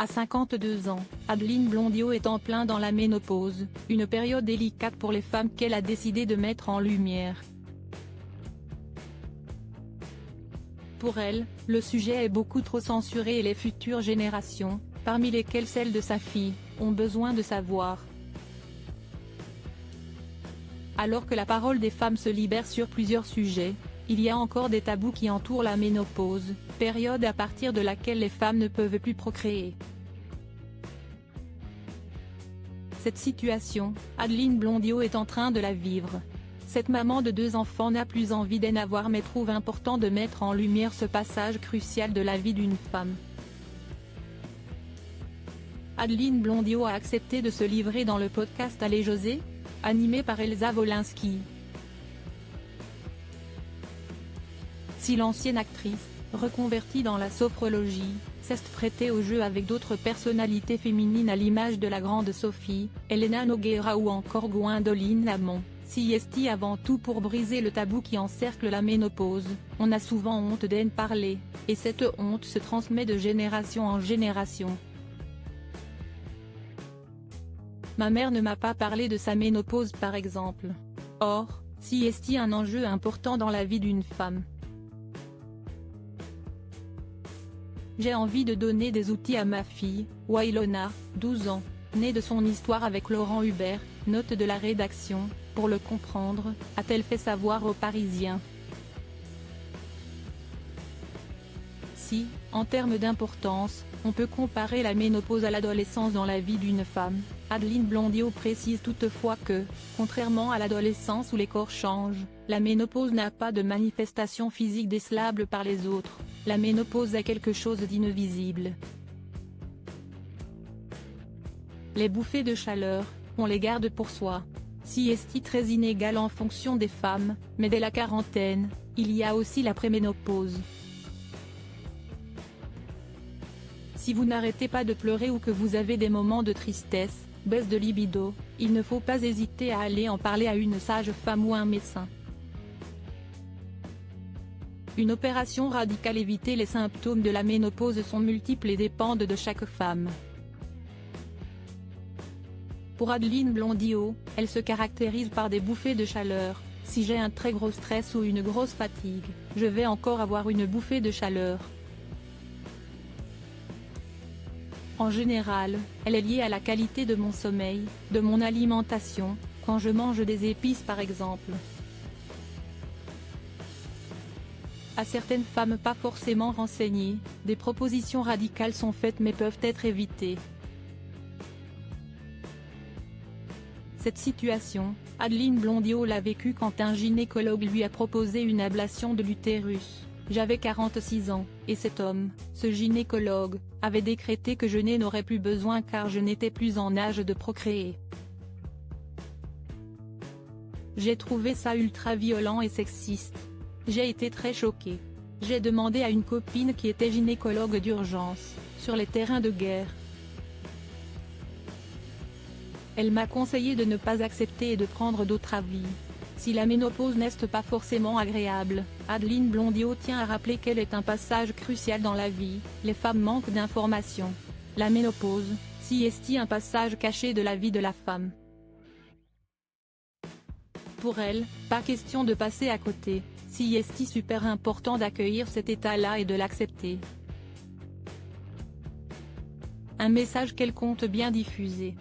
À 52 ans, Adeline Blondiau est en plein dans la ménopause, une période délicate pour les femmes qu'elle a décidé de mettre en lumière. Pour elle, le sujet est beaucoup trop censuré et les futures générations, parmi lesquelles celle de sa fille, ont besoin de savoir. Alors que la parole des femmes se libère sur plusieurs sujets, il y a encore des tabous qui entourent la ménopause, période à partir de laquelle les femmes ne peuvent plus procréer. Cette situation, Adeline Blondiau est en train de la vivre. Cette maman de 2 enfants n'a plus envie d'en avoir mais trouve important de mettre en lumière ce passage crucial de la vie d'une femme. Adeline Blondiau a accepté de se livrer dans le podcast Allez José, animé par Elsa Wolinski. Si l'ancienne actrice, reconvertie dans la sophrologie, s'est prêtée au jeu avec d'autres personnalités féminines à l'image de la grande Sophie, Elena Nogueira ou encore Gwendoline Lamont, si est avant tout pour briser le tabou qui encercle la ménopause, on a souvent honte d'en parler, et cette honte se transmet de génération en génération. Ma mère ne m'a pas parlé de sa ménopause par exemple. Or, si est un enjeu important dans la vie d'une femme. J'ai envie de donner des outils à ma fille, Wailona, 12 ans, née de son histoire avec Laurent Hubert, note de la rédaction, pour le comprendre, a-t-elle fait savoir aux Parisiens. Si, en termes d'importance, on peut comparer la ménopause à l'adolescence dans la vie d'une femme, Adeline Blondiau précise toutefois que, contrairement à l'adolescence où les corps changent, la ménopause n'a pas de manifestation physique décelable par les autres, la ménopause est quelque chose d'invisible. Les bouffées de chaleur, on les garde pour soi. Si est très inégal en fonction des femmes, mais dès la quarantaine, il y a aussi la préménopause. Si vous n'arrêtez pas de pleurer ou que vous avez des moments de tristesse, baisse de libido, il ne faut pas hésiter à aller en parler à une sage-femme ou un médecin. Une opération radicale. Éviter les symptômes de la ménopause sont multiples et dépendent de chaque femme. Pour Adeline Blondiau, elle se caractérise par des bouffées de chaleur. Si j'ai un très gros stress ou une grosse fatigue, je vais encore avoir une bouffée de chaleur. En général, elle est liée à la qualité de mon sommeil, de mon alimentation, quand je mange des épices par exemple. À certaines femmes pas forcément renseignées, des propositions radicales sont faites mais peuvent être évitées. Cette situation, Adeline Blondiau l'a vécue quand un gynécologue lui a proposé une ablation de l'utérus. J'avais 46 ans, et cet homme, ce gynécologue, avait décrété que je n'aurais plus besoin car je n'étais plus en âge de procréer. J'ai trouvé ça ultra violent et sexiste. J'ai été très choquée. J'ai demandé à une copine qui était gynécologue d'urgence, sur les terrains de guerre. Elle m'a conseillé de ne pas accepter et de prendre d'autres avis. Si la ménopause n'est pas forcément agréable, Adeline Blondiau tient à rappeler qu'elle est un passage crucial dans la vie, les femmes manquent d'informations. La ménopause, si est un passage caché de la vie de la femme. Pour elle, pas question de passer à côté, si est super important d'accueillir cet état-là et de l'accepter. Un message qu'elle compte bien diffuser.